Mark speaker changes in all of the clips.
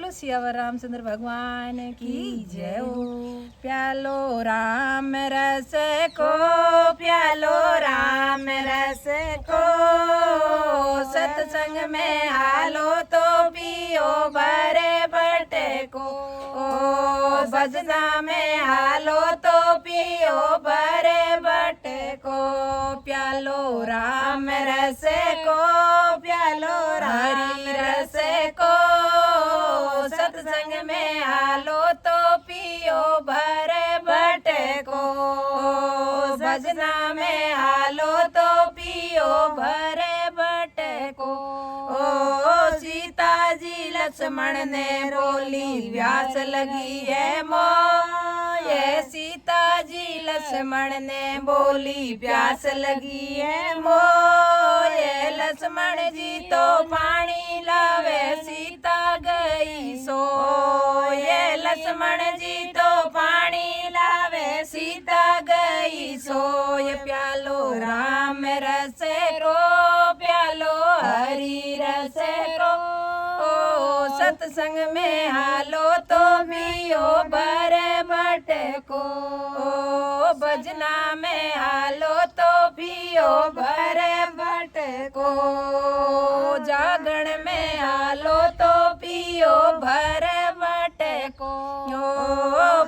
Speaker 1: बोलो सियावर रामचंद्र भगवान की जय हो। प्यालो राम रस को, प्यालो राम रस को, सत्संग में हालो तो पियो भरे बटे को। भजना में हालो तो पियो भरे बटे को। प्यालो राम रस को, प्यालो हरि रस को, सत्संग में हालो तो पियो भरे बटे को। भजना में हालो तो पियो भरे बटे को। सीता जी लक्ष्मण ने बोली व्यास लगी है मोह। ये सीता जी लक्ष्मण ने बोली प्यास लगी है मोह। ये लक्ष्मण जी तो पानी लावे सीता गई सो। ये लक्ष्मण जी तो पानी लावे सीता गई सो। ये प्यालो राम रस को, प्यालो हरि रस को, सत्संग में हालो तो पियो भरे बटे को। भजना में हालो तो पियो भरे बटे को। जागरण में हालो तो पियो भरे बटे को।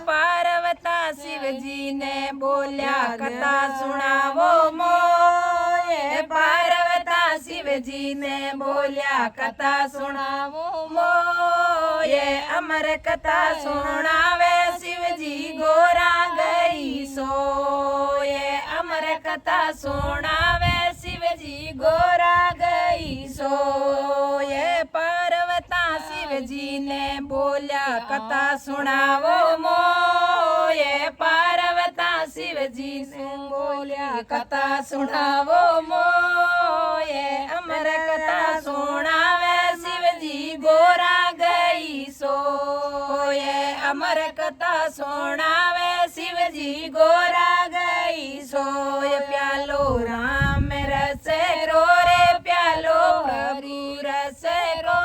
Speaker 1: पार्वता शिव जी ने बोल्या कथा सुनावो मोये। पार्वता शिव जी ने बोल्या कथा सुनावो मोये। अमर कथा सुनावे शिव जी गोरा गई सो। ये अमर कथा सुनावे शिव जी गोरा गई सो। ये पार्वता शिव जी ने बोल्या कथा सुनावो मोये। पार्वता शिव जी ने बोल्या कथा सुनावो मोये। अमर कथा सुनावे शिव जी गोरा गई सो। ये अमर कथा सुनावे शिव जी गोरा गई सो। ये प्यालो राम रस रो रे, प्यालो प्रभु रस रो।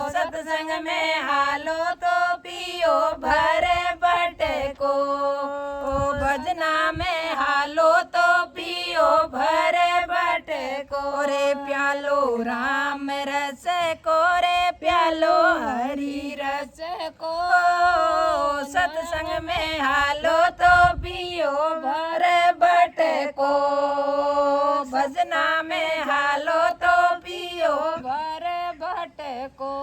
Speaker 1: सत्संग में हालो तो पियो भरे बटे को। भजना में हालो तो पियो भरे बटे को। रे प्यालो राम रस को, रे प्यालो हरि रस को, सत्संग में हालो तो पियो भरे बटे को। भजना में हालो तो पियो भरे बटे को।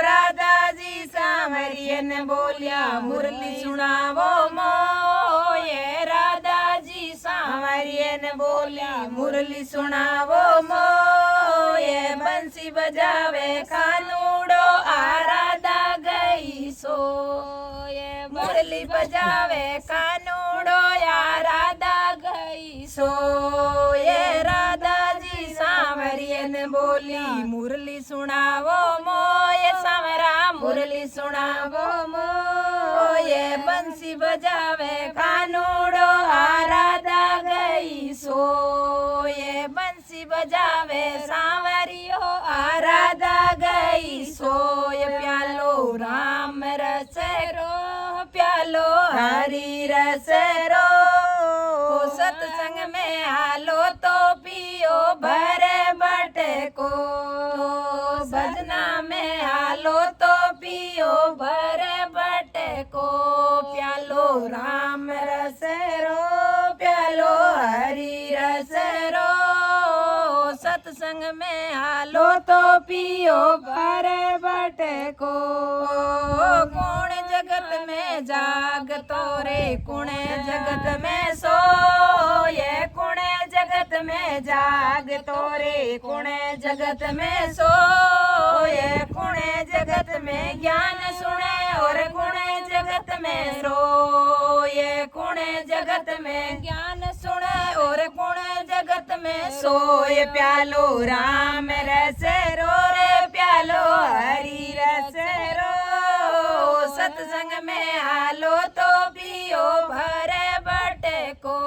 Speaker 1: राधा जी सांवरियन बोलिया मुरली सुनावो मोये। राधा जी सांवरियन बोलिया मुरली सुनावो मोये। बंसी बजावे कानूड़ो आराधा गई सो। ये मुरली बजावे कानूड़ो आराधा गई सो। ये राधा जी सांवरियन बोली मुरली सुनावो मोये। सांवरा मुरली सुनावो मोये। बंसी बजावे कानूड़ो आराधा गई सो। ये बंसी बजावे सांवरियो आराधा गई सो। ये प्यालो राम रस रो, प्यालो हरि रस रो। सत्संग में हालो तो पियो भरे बटे को। भजना में हालो तो पियो भरे बटे को। प्यालो राम रस रो, प्यालो हरि रस रो। सत्संग में हालो तो पियो भरे बटे को। कौन जगत में जागतो रे, कौन जगत में सोये। कौन जगत में जागतो रे, कौन जगत में सोये। कौन जगत में ज्ञान सुने और कौन जगत में रोये। कौन जगत में ज्ञान सुने और कौन जगत में सोये। प्यालो राम रस रो रे, प्यालो हरि रस रो। सत्संग में हालो तो पियो भरे बटे को।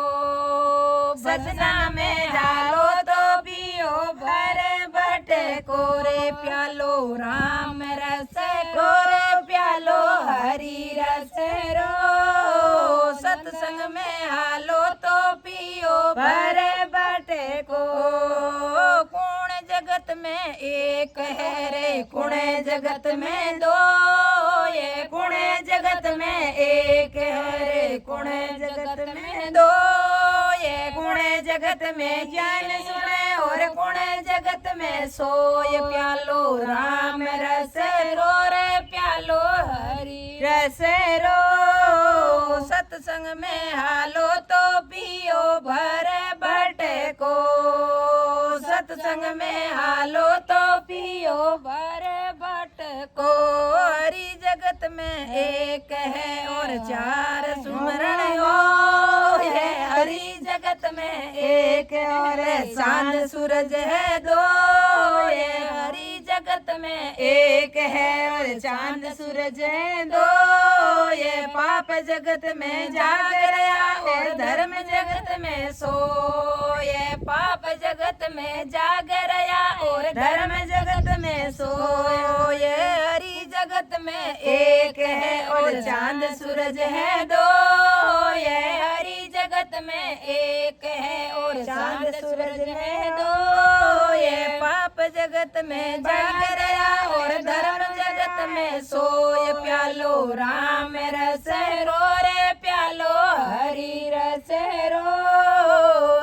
Speaker 1: भजना में हालो तो पियो भरे बटे को। रे प्यालो राम रस जगत में एक है रे कुणे जगत में दो, ये कुणे जगत में एक है रे कुणे जगत में दो, ये कुणे जगत में ज्ञान सुने और कुणे जगत में सोय। प्यालो राम रस रो रे प्यालो हरि रस रो, सत्संग में हालो तो पियो भर बटे को, सत्संग में हालो तो पियो भर बट को। हरि जगत में एक है और चार सुमरण हो, है हरि जगत में एक और चांद सूरज है दो, ये हरि जगत में एक है और चांद सूरज है दो, ये पाप जगत में जाग रहा और धर्म जगत में सो, ये पाप जगत में जाग रहा और धर्म जगत में सो। ये हरि जगत में एक है और चांद सूरज है दो, ये हरि जगत में एक है और चांद सूरज है दो, ये पाप जगत में जाग रहा और धर्म जगत में सोय। प्यालो राम रस रो रे प्यालो हरि रस रो,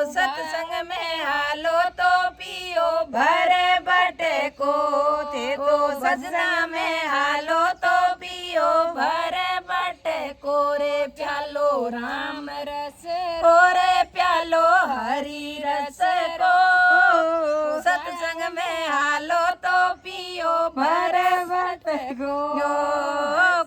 Speaker 1: सत्संग में हालो तो पियो भर बटे को, थे तो भजना में हालो तो पियो भर बटे को रे। प्यालो राम रस रो रे प्यालो हरि रस रो, सत्संग में हालो तो पियो भर बटे को।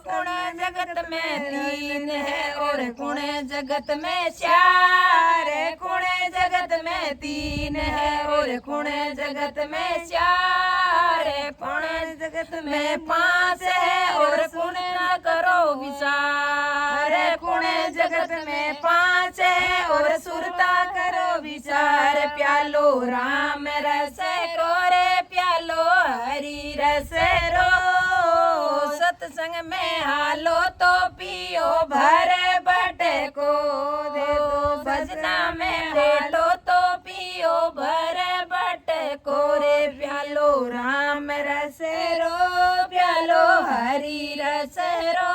Speaker 1: कुणे जगत में तीन है और कुणे जगत में चार, कुणे जगत में तीन है और कुणे जगत में चार, कुणे जगत में पांच है और कुणे न करो विचार, कुणे जगत में पांच है और सुरता करो विचार। प्यालो राम रस रो रे प्यालो हरि रस रो, सत्संग में हालो तो पियो भर बटे को, दे दो भजना में हालो तो पियो भर बटे को रे। प्यालो राम रस रो प्यालो हरि रस रो,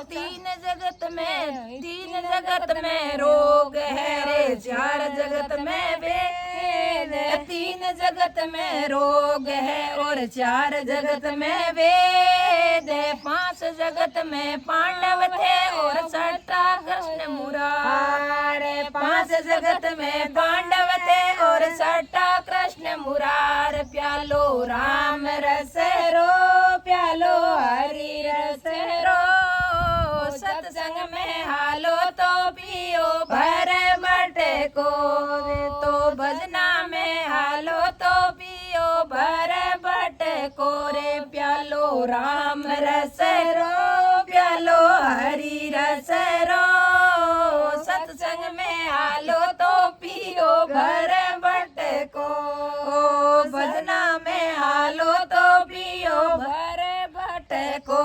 Speaker 1: तीन जगत में रोग है रे चार जगत में वेद, तीन जगत में रोग है और चार जगत में वेद, पांच जगत में पांडव थे और छठा कृष्ण मुरार, पांच जगत में पांडव थे और छठा कृष्ण मुरार। प्यालो राम रस रो प्यालो हरि रस रो, सत्संग में हालो तो पियो भर बटे को, तो भजना में हालो तो पियो भर बटे को रे। प्यालो राम रस रो प्यालो हरि रस रो, सत्संग में हालो तो पियो भर बटे को, भजना में हालो तो पियो भर बटे को।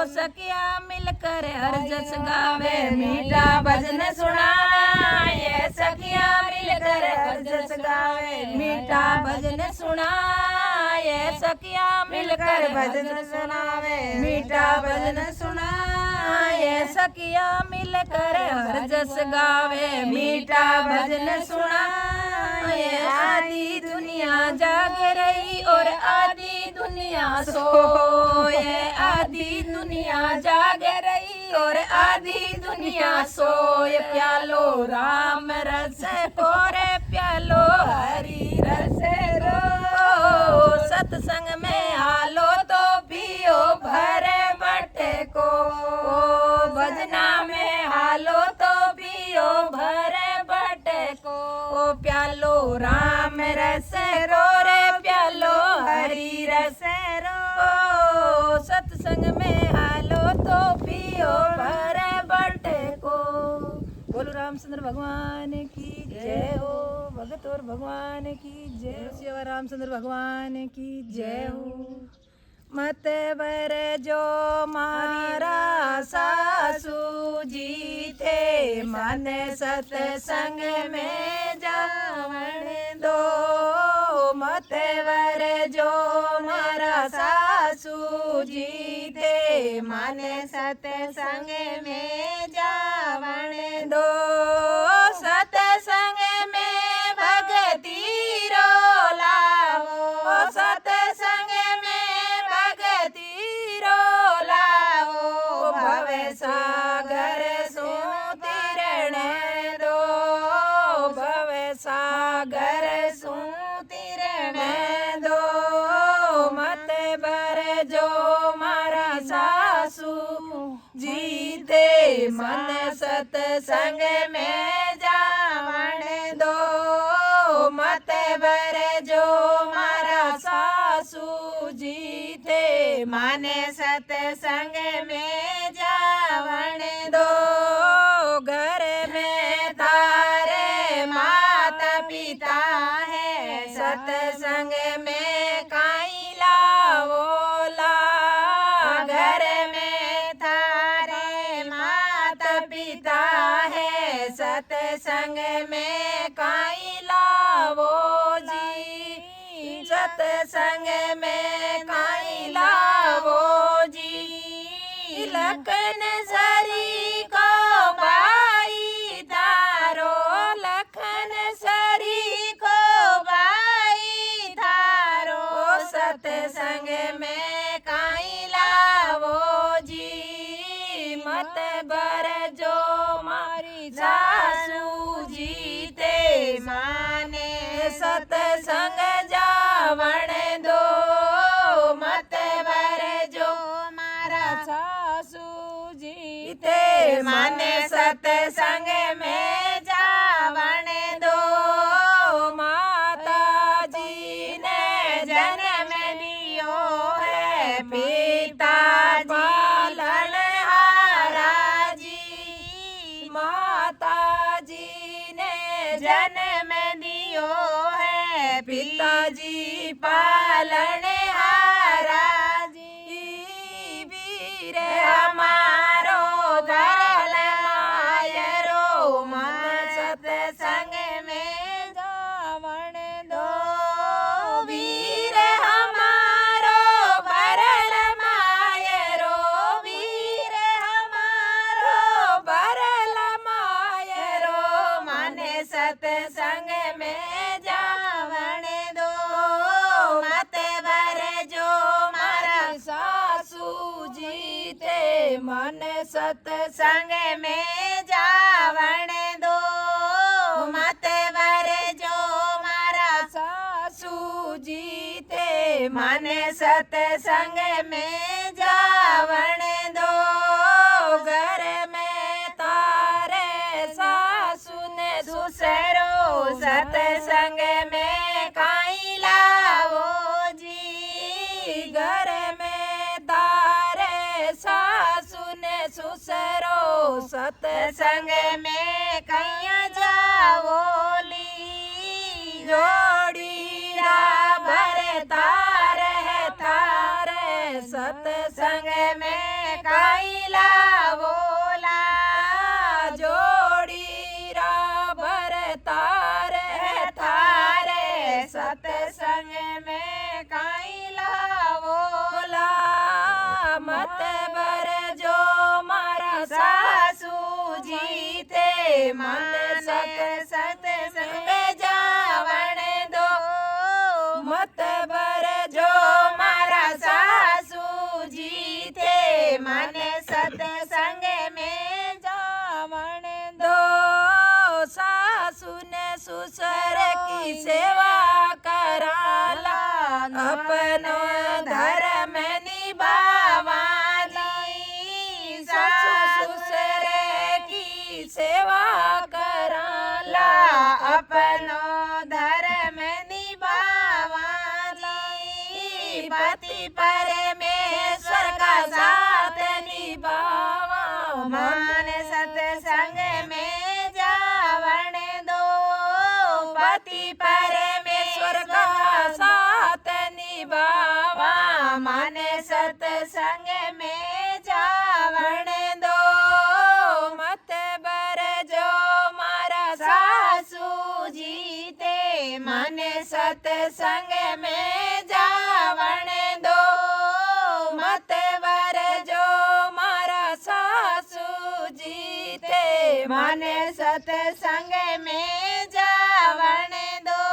Speaker 1: सखिया मिलकर हर जस गावे मीठा भजन सुनाए, सखिया मिलकर हर जस गावे मीठा भजन सुनाए, सखिया मिलकर भजन सुनावे मीठा भजन सुनाए, सखिया मिलकर हर जस गावे मीठा भजन सुनाए। आधी दुनिया जाग रही और आधी दुनिया सोए, आधी दुनिया जाग रही और आधी दुनिया सोए। प्यालो राम रस को रे प्यालो हरि रस रो, सत्संग में हालो तो पियो भर बटे को, भजना में हालो तो पियो भर बटे को। प्यालो राम रस रो रे प्यालो हरि रस रो, सत्संग में हालो तो पियो भर बटे को। बोलो रामचंद्र भगवान की जय हो, भगत और भगवान की जय, शिव रामचंद्र भगवान की जय हो। मत बर जो मारा सासू जी थे, मन सत्संग में जावन दो, मत वरजो मारा सासूजी ते माने सत्संग में जावण दो। सत्संग में भगती रो लावो, सत्संग में भगती रो लावो। भव सागर सो तिरण दो, भव सागर सो तिरण दो। मत बरजो मारा सासू जीते मन सत्संग में जावण दो। मत बरजो मारा सासू जीते माने सत्संग में जावण दो। घर में तारे माता पिता है, सत्संग में काई लावो ला। घर में तारे माता पिता है, सत्संग में काई लावो जी। सत्संग में काई लावो जी। लखन सरी को भाई तारो, लखन सरी को भाई तारो। सत्संग में काई लावो जी। मत बरजो मारी सासू जीते माने सत्संग जावण दो। मत बरजो मारा सासू जीते माने सत्संग में जावण दो। माता जी ने जन्म दियो है, पिता पालन हारा जी। माता जी ने जन्म दियो है, पिताजी पालन हारा जी। वीर हमारो धरल मायरो, मन सत्संग में जावण दो। वीर हमारो भरल मायरो, वीर हमारो भरल मायरो। मन सत्संग में जावण दो। मत बरजो मारा सासू जीते मन सत्संग में जावण दो। मत बरजो मारा सासू जीते मन सत्संग में जावण दो। घर में तारे सासू ने ससुरो, सत्संग में काई लावो जी। घर में तारे सासू ने ससुरो, सत्संग में कैया जावो ली। जोड़ी राबर तारे तारे, सत्संग में काई लावो ला। जोड़ी राबर तारे तारे, सत्संग में काई लावो ला। मत बरजो मारा सासू जीते मन सत्संग जावण दो। मत बरजो मारा सासू जीते मन सत्संग में जावण दो। सासू ने ससुर की सेवा कराला, अपनो धर्म निभावा ली। सासू ससुर की सेवा कराला, अपनो धर्म निभावा ली। पति परमेश्वर का साथ निभावा, मन सत्संग में जावण दो। पति परमेश्वर का साथ निभावा, मन सत्संग में जावण दो। मत बरजो मारा सासू जीते मन सत्संग सत्संग में जावण दो मत वर जो मारा सासू जी ते माने सत्संग में जावण दो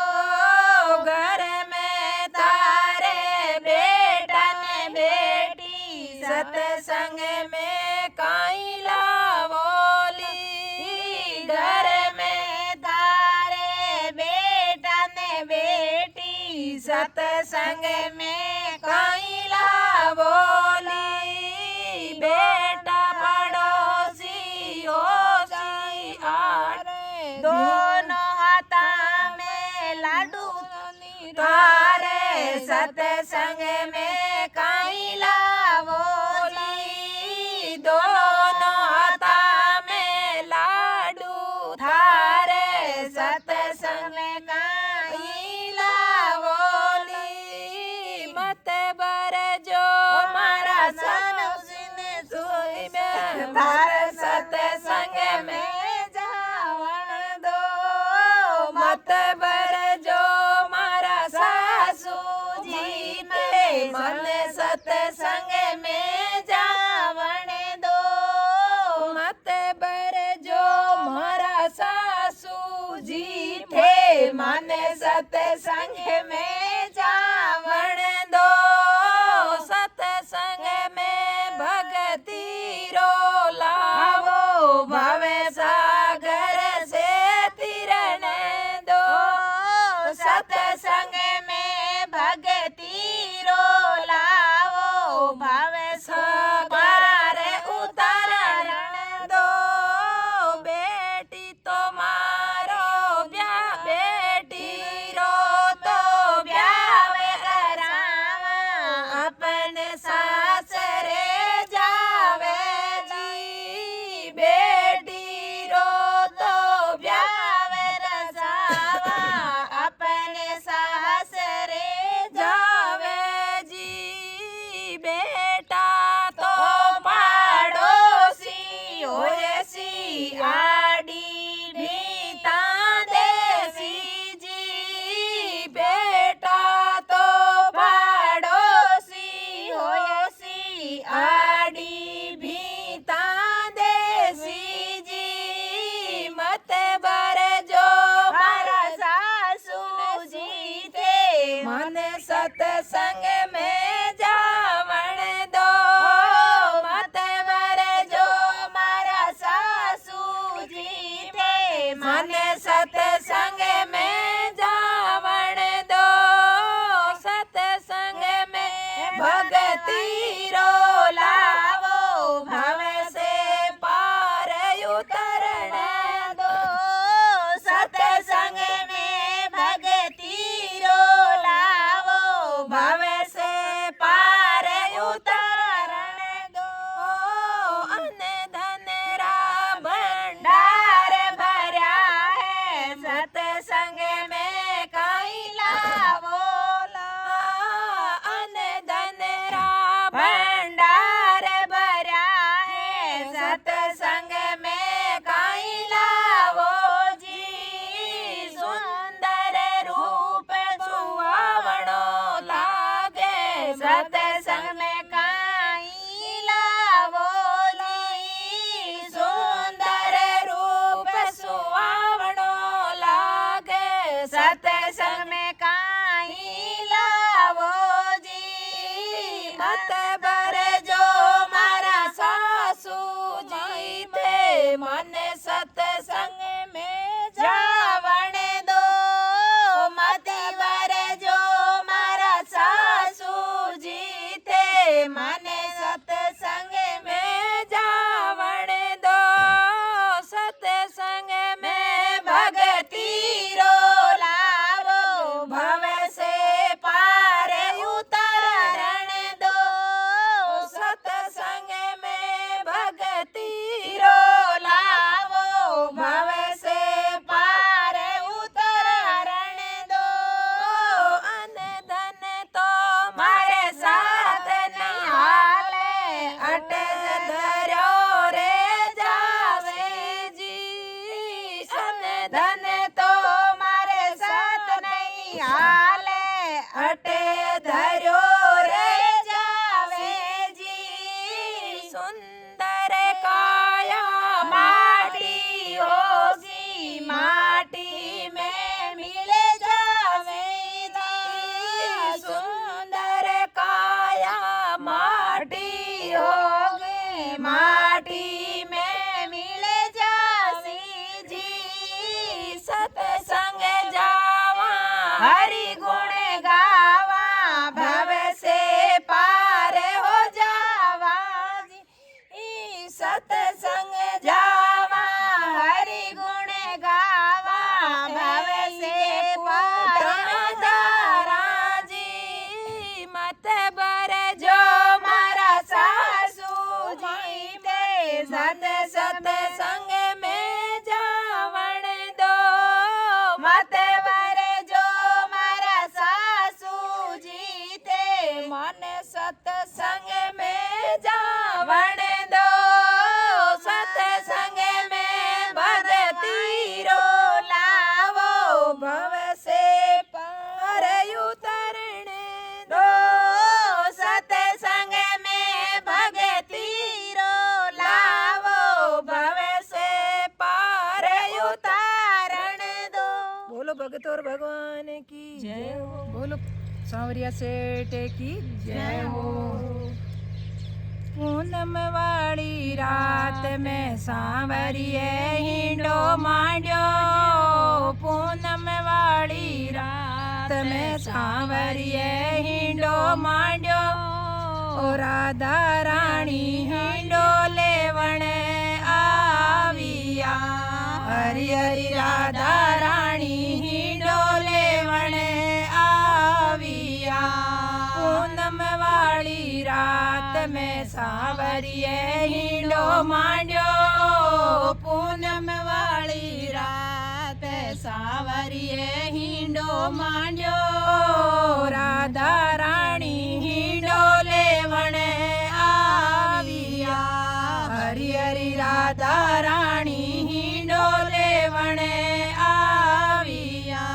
Speaker 1: घर में तारे बेटा ने बेटी सत्संग में काई लावोली घर में तारे बेटा ने बेटी सत्संग में काई लावोली बेटा पड़ोसी होशियार दोनों हाथा में लाडू तारे सत्संग में काई लावोली दोनों हाथा में लाडू थारे सत्संग में काई लावोली मत बर जो मारा सनुसिने सोई में थारे सत्संग में जावण दो मत बर जो मारा सासू जी ते मन सत्संग में जावण दो मत बर जो मारा सासू जी थे मन सत्संग में जावण दो सत्संग में भगती रो लावो भवे सागर से तिरण दो सत्संग में भगती रो लावो भवे सागर उतारण दो बेटी तो मारो ब्याह बेटी रो तो ब्याह करावा अपन सासरे जावे जी बेटी रो तो ब्याह रसावा अपने सासरे जावे जी बेटा तो पाड़ोसी होयसी आड़ी भीता देसी जी बेटा तो पाड़ोसी होयसी आड़ी भीता देसी जी मत बर जो मारा सासू जी थे मन सत्संग में जावण दो मत बर जो मारा सासू जी थे मन सत्संग में जावण दो सत्संग में भगती रो लावो भव से पार उतरण दो सत्संग में भगती रो लावो भव से पार उतरण दो अन धन रा भंडार भरा है सत्संग में काई लावो अन धन रा भंडार भरा है सत्संग में काई लावो जी सुंदर रूप सुहावणो लागे सत्संग में काई लावो ली सुंदर रूप सुहावणो लागे सत्संग में काई लावो जी मत बर जो मारा सासू जी ते मन सत्संग में जावण दो मत बर जो मारा सासू जी ते मन सत्संग में जावण दो सत्संग में भगती रो लावो भव से पार उतरण दो सत्संग में भगती रो लावो भव से पार उतरण दो अन धन तो मारे साथ नहीं सत्संग में जावण दो, सत्संग में भक्ति रो लावो, भव से पार उतरने दो, सत्संग में भक्ति रो लावो, भव से पार उतारण दो। बोलो भगत और भगवान की जय हो, बोलो सांवरिया सेठ की जय हो। पूनम वाली रात में सांवरिये हिंडो मांड्यो, पूनम वाली रात में सांवरिये हिंडो मांड्यो, ओ राधा रानी हिंडो लेवण आविया, हरि हरि राधा रानी हिंडो लेवण आविया। पूनम वाली रात में सांवरिये हिंडो मांड्यो, पूनम वाली रात सांवरिये हिंडो मांड्यो, राधा रानी हिंडो लेवण आविया, हरि हरि राधा रानी हिंडो लेवण आविया।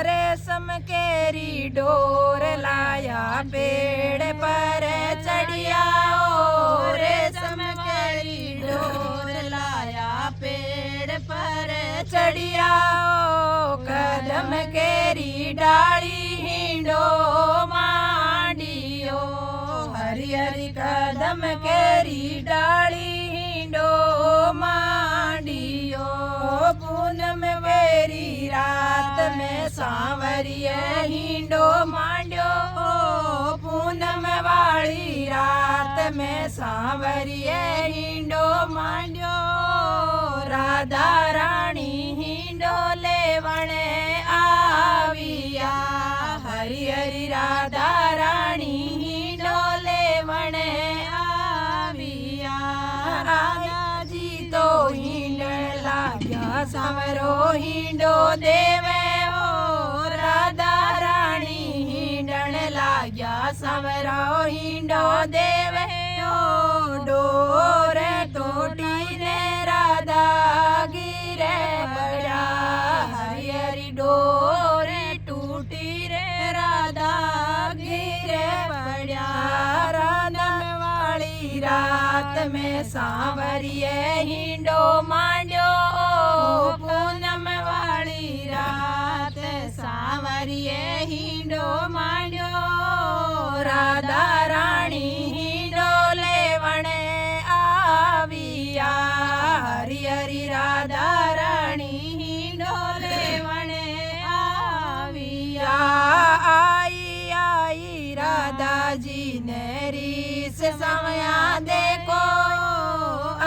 Speaker 1: रेशम केरी डोर लाया पेड़ पर चढ़िया, ओ रेशम केरी डोर लाया पेड़ पर चढ़िया, ओ कदम केरी डाली हिंडो मांडियो, हरि हरि कदम केरी डाली हिंडो मांडियो। पूनम वेरी रात में सांवरिये हिंडो मांड्यो, पूनम वाली रात में सांवरिये हिंडो मांड्यो, राधा रानी हिंडो लेवण आविया, हरि हरि राधा रानी हिंडो लेवण आविया। राधा जी तो हिंडण लाग्या सांवरो हिंडो देवे, ओ राधा रानी हिंडण लाग्या सांवरो हिंडो देवे, ओ डोर टूटी ने राधा गिरे पड़ा, हरि हरि डोर टूटी रे राधा गिरे पड़ा। राधा वाली रात में सांवरिये हिंडो मांड्यो, पूनम वाली रात सांवरिये हिंडो मांड्यो, राधा रानी हिंडो लेवण आविया, हरि हरि राधा रानी हिंडो लेवण आविया। आई आई राधा जी ने रीस समया देखो,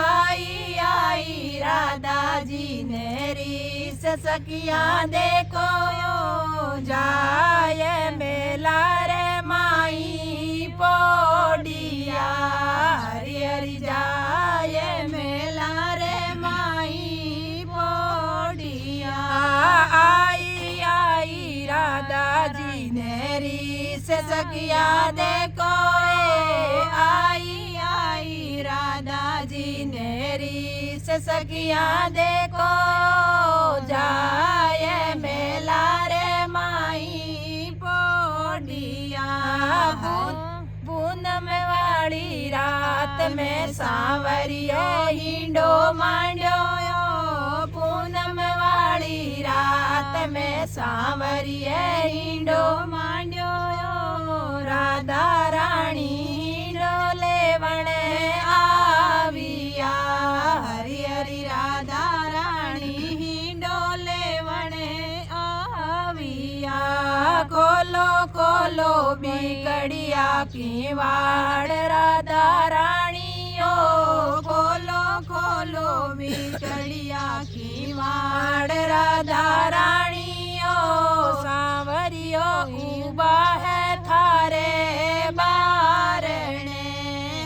Speaker 1: आई आई राधा जी ने रीस सखिया देखो, जाए मेला रे माई पोडिया, हरि हरि जाए मेला रे माई पोडिया। आई आई राधा जी ने रीस सखिया देखो, आई आई राधा जी ने रीस सखिया देखो, जाए मेला रे माई पोडिया। पूनम वाली रात में सांवरियो हिंडो मांड्यो, पूनम वाली रात में सांवरिये हिंडो मांड्यो, राधा रानी हिंडो लेवण आविया, हरि हरि राधा रानी हिंडो लेवण आविया। खोलो खोलो बिगड़िया की वाड़ राधा रानियो, खोलो खोलो बिगड़िया की वाड़ राधा रानियो, सांवरियो उबा है थारे बारणे,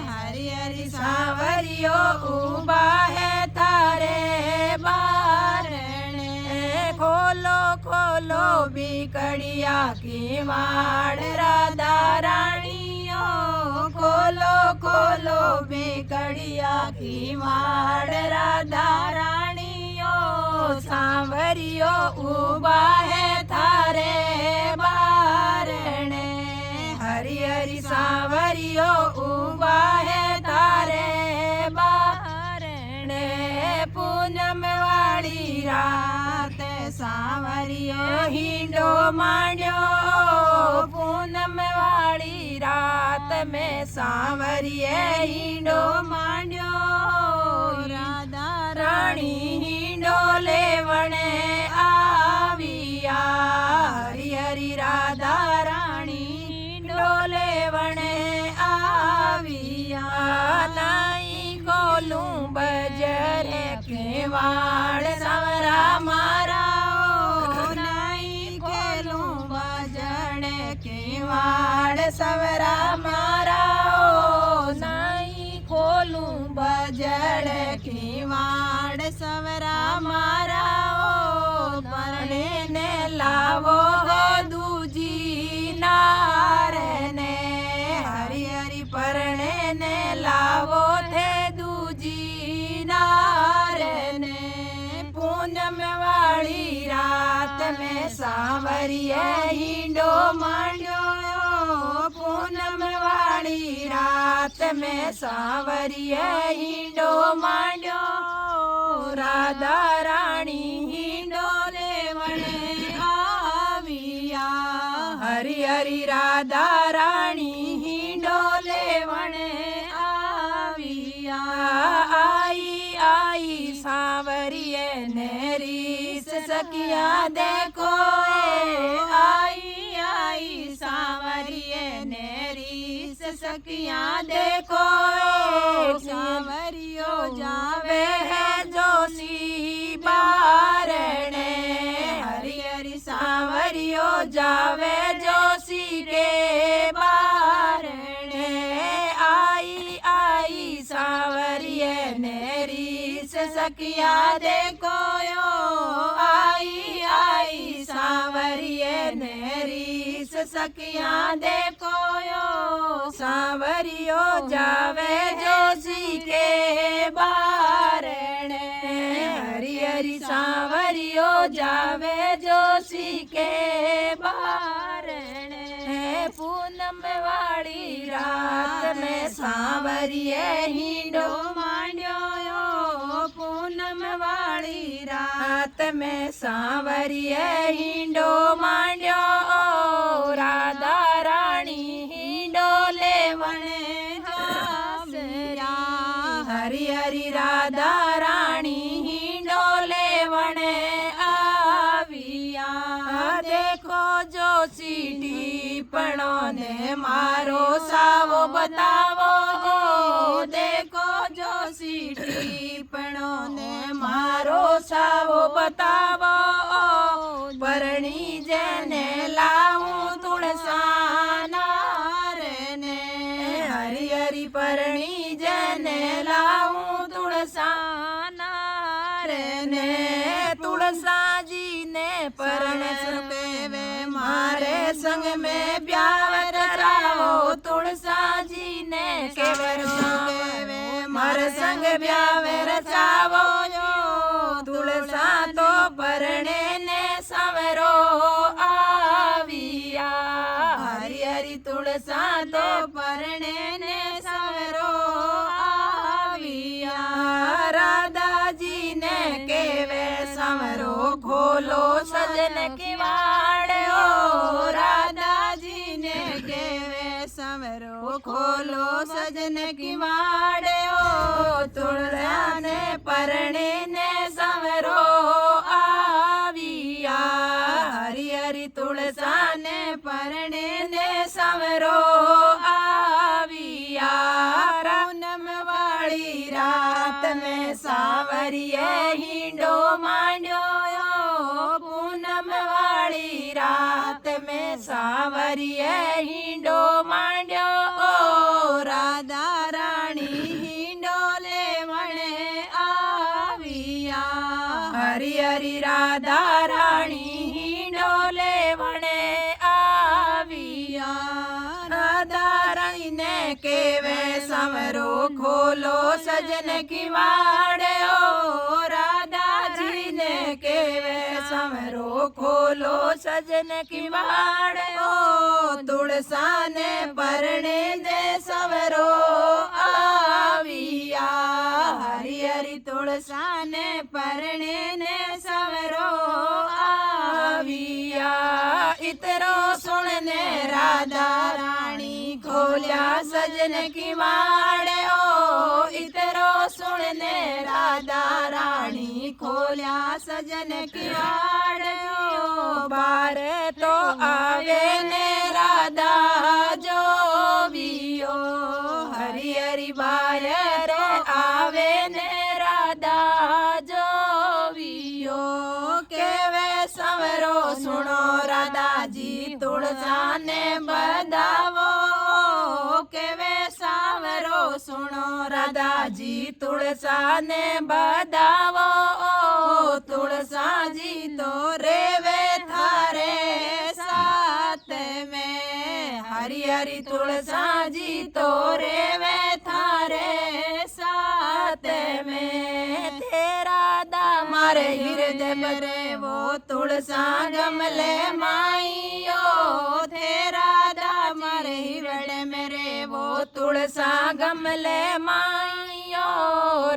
Speaker 1: हरि हरि सांवरियो उबा है थारे बारणे। खोलो खोलो बिगड़िया की वाड़ राधा रानियो, खोलो बेकड़िया की वाड़ राधा रानियो सांवरियो उबा है थारे बारणे हरि हरि सांवरियो उबा है तारे बारणे पूनम वाली रात सांवरियो हिंडो मांड्यो पूनम वाली रात में सांवरिये हिंडो मांड्यो राधा रानी हिंडो लेवणे आविया हरि हरि राधा रानी हिंडो लेवणे आविया नाई खोलूं बजर के वाड़ सांवरा मारा नाई खोलूं बजर के वाड़ सांवरा मारा नाई खोलूं बजर की वाड़ सांवरा मारा परणे ने लावो दूजी नार ने हरि हरि परणे ने लावो थे दूजी नार ने पूनम वाली रात में सांवरिये हिंडो मांड्यो पूनम वाली रात में सांवरिये हिंडो मांड्यो राधा रानी हिंडो लेवणे आविया हरि हरि राधा रानी हिंडो लेवणे आविया आई आई सांवरिये ने रीस सखिया देखो आई आई सांवरिये ने रीस सखिया देखो सांवरियो जावे है जोशी बारणे हरि हरि सांवरियो जावे जोशी के बारणे आई आई सांवरिये ने रीस सखिया देखो आई आई सांवरिये ने रीस सखिया देखो सांवरियो जावे जोशी के बारणे हरि हरि सांवरियो जावे जोशी के बारणे पूनम वाली रात में सांवरिये हिंडो मांड्यो पूनम वाली रात में सांवरिये हिंडो मांड्यो राधा रानी हिंडो लेवणे जासिया हरि हरि राधा रानी हिंडो लेवणे आविया देखो जोशी टीपणो ने मारो सावो बतावो देखो जोशी टीपणो ने मारो सावो बतावो परणी जने लाऊं तुलसा नार ने हरि हरि परणी जने लाऊं तुलसा नार ने तुलसा जी ने परण सुके वे मारे संग में ब्यावर राहो तुलसा जी ने केवर सुके वे मारे संग ब्यावर चावो तुलसा तो परणे ने संवरो आविया हरि हरि तुलसा तो परणे ने संवरो आविया राधा जी ने केवे संवरो खोलो सजन की वाड़ो राधा जी ने केवे संवरो खोलो सजन की वाड़ो तुलसा ने परणे ने संवरो आविया हरि हरि तुलसा ने परणे ने संवरो आविया पूनम वाली रात में सांवरिये हिंडो मांड्यो पूनम वाली रात में सांवरिये हिंडो मांड्यो राधा रानी हिंडो लेवणे आविया हरि हरि राधा रानी हिंडो लेवणे आविया राधा रानी ने केवे सांवरो खोलो सजन की वाड़े ओ राधा जी ने केवे सांवरो खोलो सजन की वाड़े ओ तुलसा ने परणे दे सांवरो आविया हरि हरि तुलसा ने परणे ने सांवरो आविया इतरो सुनने राधा रानी खोलिया सजन की वाड़े ओ इतरो सुनने राधा रानी खोलिया सजन की वाड़े ओ बार तो आवे ने राधा जो बियो हरि हरि बार रे आवे ने राधा जो बियो केवे सांवरो सुनो राधा जी तुलसा ने बधावो केवे सांवरो सुनो राधा जी तुलसा ने बधावो तुलसा जी तो रेवे थारे साथ में हरि हरि तुलसा जी तो रेवे थारे साथ में तेरा मारे हृदय मरे वो तुलसा गमले माइयो तेरा मारे हृदय मेरे वो तुलसा गमले माइयो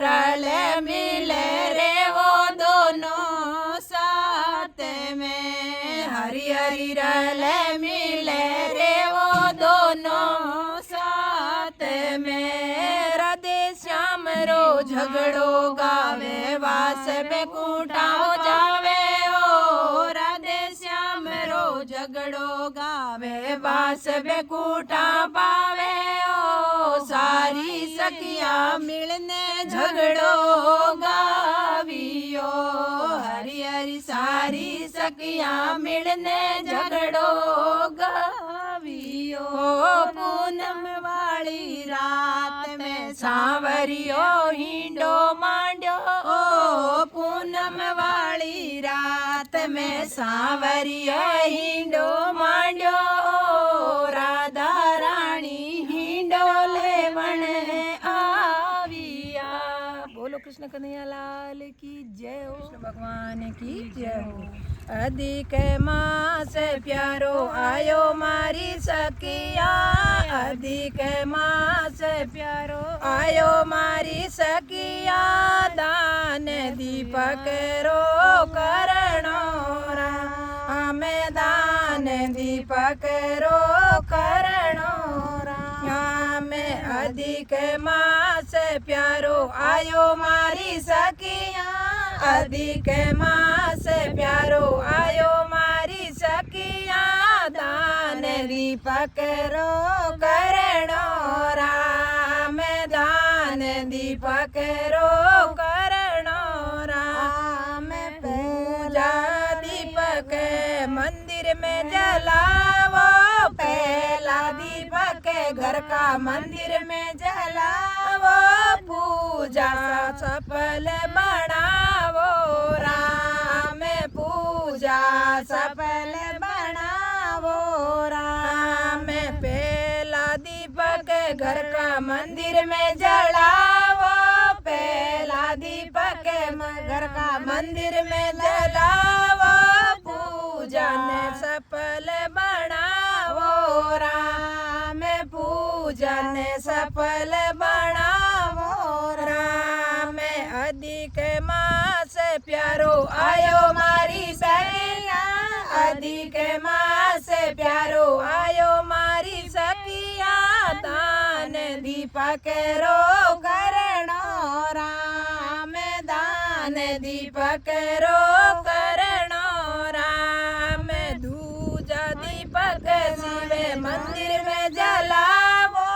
Speaker 1: रले मिले रे वो दोनों साथ में हरि हरि रले मिले रे वो दोनों साथ में राधे श्याम रो झगड़ो गावे वास पे कूटा हो जावे ओ राधे श्याम रो झगड़ो गावे वास पे कूटा पावे ओ सारी सखिया मिलने झगड़ो गावियो हरि हरि सारी सखिया मिलने झगड़ो गावियो पूनम वाली रात में सांवरियो हिंडो मांडो ओ पूनम वाली रात में सांवरियो हिंडो मांडो राधा रानी हिंडो लेवण आविया। बोलो कृष्ण कन्हैया लाल की जय हो, कृष्ण भगवान की जय हो। अधिक मास प्यारो आयो मारी सखिया अधिक मास प्यारो आयो मारी सखिया दान दीपक रो करणो राम दान दीपक रो करणो राम अधिक मास प्यारो आयो मारी सखिया अधिक मास प्यारो आयो मारी सखिया दान दीपक रो करणो राम दान दीपक रो करणो राम पूजा दीपक मंदिर में जलावो पहला दीपक घर का मंदिर में जलावो पूजा सफल बनावो राम पूजा सफल बनावो राम पहला दीपक घर का मंदिर में जलावो पहला दीपक घर का मंदिर में जलावो पूजा ने सफल बनावो राम पूजा ने सफल बनावो राम अधिक मास प्यारो आयो मारी सखिया अधिक मास प्यारो आयो मारी सखिया दान दीपक रो करणो राम दान दीपक रो करणो राम दूजा दीपक शिवे मंदिर में जलावो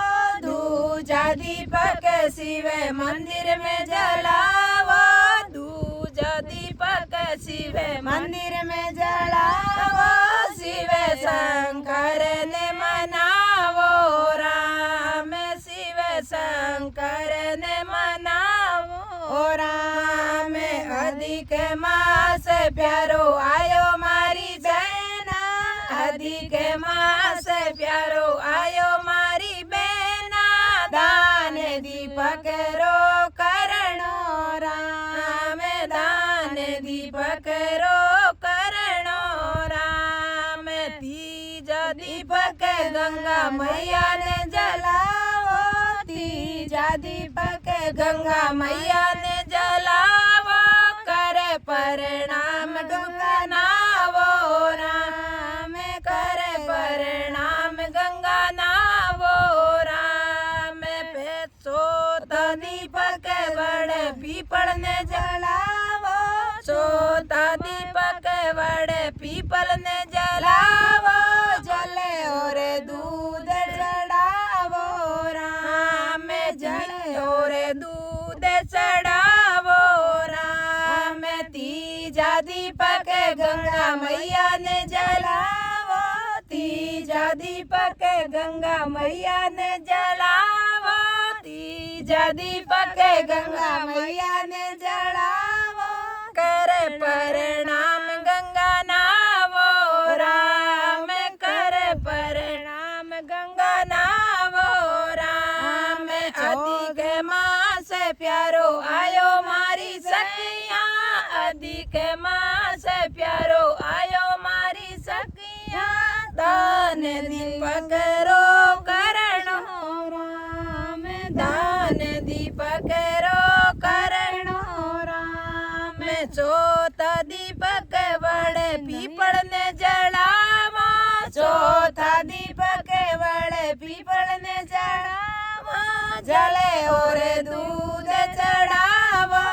Speaker 1: दूजा दीपक शिवे मंदिर में जलावो दूजा दीपक शिवे मंदिर में जलावो शिवे शंकर ने मनावो राम शिवे शंकर ने मनावो राम अधिक मास प्यारो आयो मारी बहना अधिक मास प्यारो आयो मारी बहना दान मैया ने जलावो तीजा दीपक गंगा मैया ने जलावो करे परिणाम गंगा नावो राम करे परिणाम गंगा नावो राम पेचो दीपक बड़े पीपल ने जलावो चौथा दीपक बड़े पीपल ने जलावो जले और दूध चढ़ावो राम जले और दूध चढ़ावो राम तीजा दीपक गंगा मैया ने जलावो तीजा दीपक गंगा मैया ने जलावो तीजा दीपक गंगा मैया ने जलावो करे परिणाम गंगा नावो राम करे परिणाम गंगा नावो राम अधिक मास प्यारो आयो मारी सखिया अधिक मास प्यारो आयो मारी सखिया दान दीपक रो करणो राम दान दीपक रो करणो राम चौथा दीपक बड़े पीपल ने जलावा चौथा दीपक बड़े पीपल ने जलावा जले और दूध चढ़ावा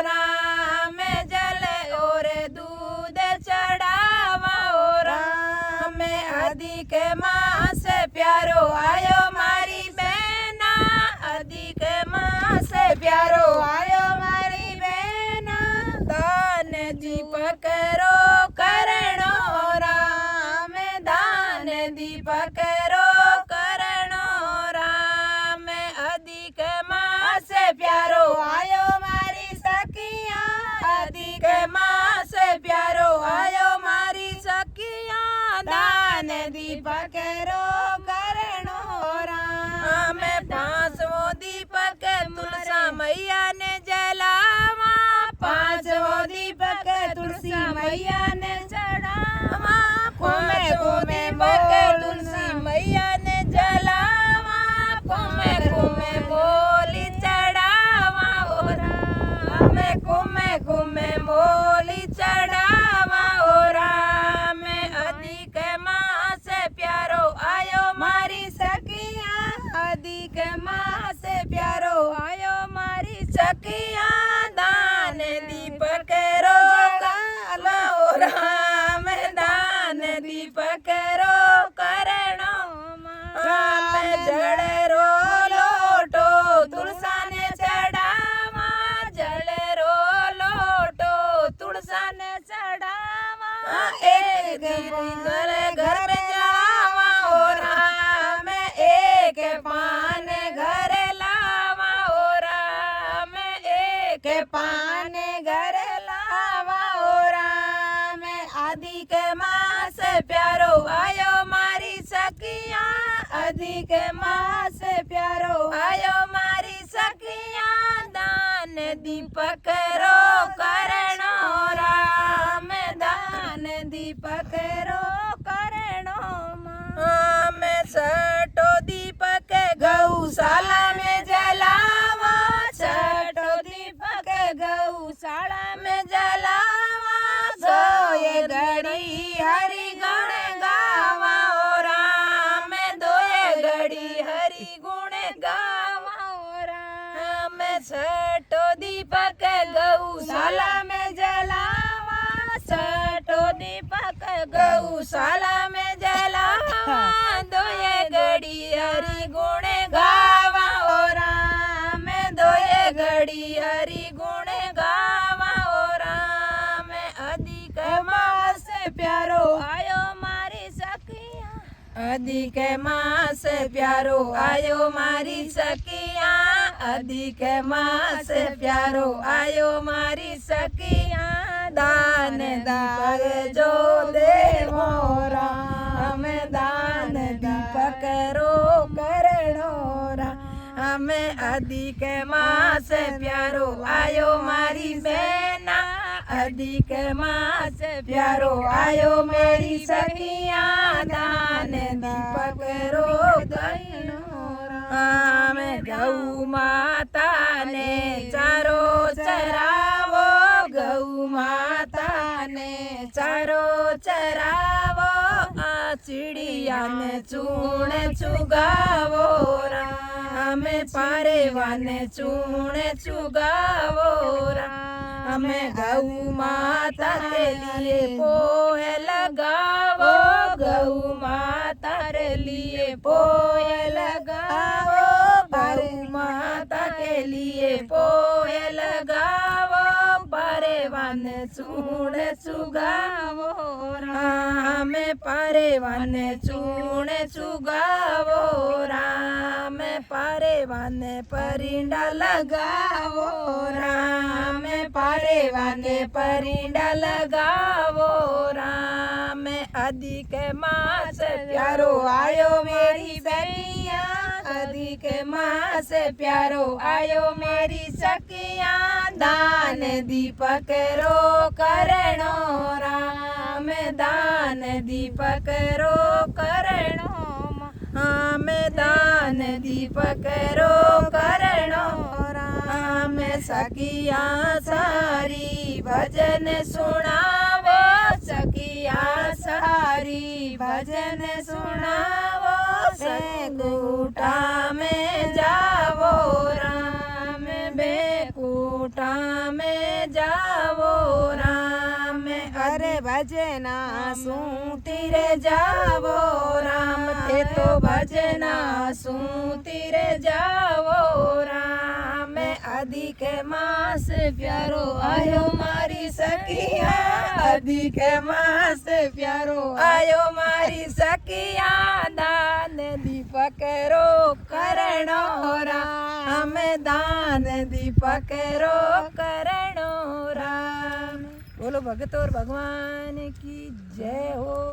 Speaker 1: राम जले और दूध चढ़ावा राम अधिक मास प्यारो आयो मारी बहना अधिक मास प्यारो आयो मारी बहना दान दीपक रो करणो राम दान दीपक रो करणो राम अधिक मास प्यारो आयो मारी सखिया अधिक मास प्यारो आयो मारी सखिया दान दीपक रो करणो राम पांचवो दीपक तुलसा मैया ने जलावा पांचवो दीपक तुलसी मैया ने चढ़ावा कुमे कुमे बक तुलसी मैया ने जलावा कुमे कुमे बोली चढ़ावा ओ राम कुमे कुमे बोली चढ़ावा ओ राम अधिक मास प्यारो आयो मारी सखिया अधिक मास प्यारो आयो मारी सखिया दान दीपक रो कालो राम दान दीपक रो करणो राम जड़ रो लोटो तुलसा ने चढ़ावा जड़ रो लोटो तुलसा ने चढ़ावा एक घर में जावा ओ राम एक पान घर लावा ओ राम एक पान घर लावा ओ राम अधिक मास प्यारो आयो मारी सखिया अधिक मास प्यारो आयो मारी सखिया दान दीपक रो करणो राम दान दीपक रो करणो राम छठो दीपक गौशाला में जलावा छठो दीपक गौशाला में जलावा सोए घड़ी हरि गुण गावा ओ राम दोए घड़ी हरि गुण गावा ओ राम छठो दीपक गौशाला में जलावा छठो दीपक गौशाला में जलावा दोए घड़ी हरि गुण गावा ओ राम दोए घड़ी हरि गुण गावा ओ राम अधिक मास प्यारो आयो मारी सखिया अधिक मास प्यारो आयो मारी सखिया अधिक मास प्यारो आयो मारी सखिया दान दार जो देवो राम दान दीपक रो करणो राम अधिक मास प्यारो आयो मारी बहना अधिक मास प्यारो आयो मेरी सखिया दान दीपक रो गईनो राम गौ माता ने चारो चरावो गौ माता ने चारो चरावो आ चिड़िया ने चूण चुगावो राम पारेवा ने चूण चुगावो राम गौ माता के लिए पोहे लगावो गौ माता रे लिए पोहे लगावो गौ माता के लिए पोहे लगावो पारेवान चूण चुगावो राम पारेवान चूण चुगावो राम पारेवान परिंडा लगावो राम पारेवान परिंडा लगावो राम अधिक मास प्यारो आयो मेरी सखिया अधिक मास प्यारो आयो मेरी सखिया दान दीपक रो करणो राम दान दीपक रो करणो राम दान दीपक रो करणो राम सखिया सारी भजन सुनावो सखिया सारी भजन सुनावो बेकूटा में जावो राम बेकूटा में जावो राम अरे भजना सूतीरे जावो राम ते तो भजना सूतीरे जावो राम अधिक मास प्यारो आयो मारी सखिया अधिक मास प्यारो आयो मारी सखिया दान दीपक रो करणो राम दान दीपक रो करणो राम। बोलो भगत और भगवान की जय हो।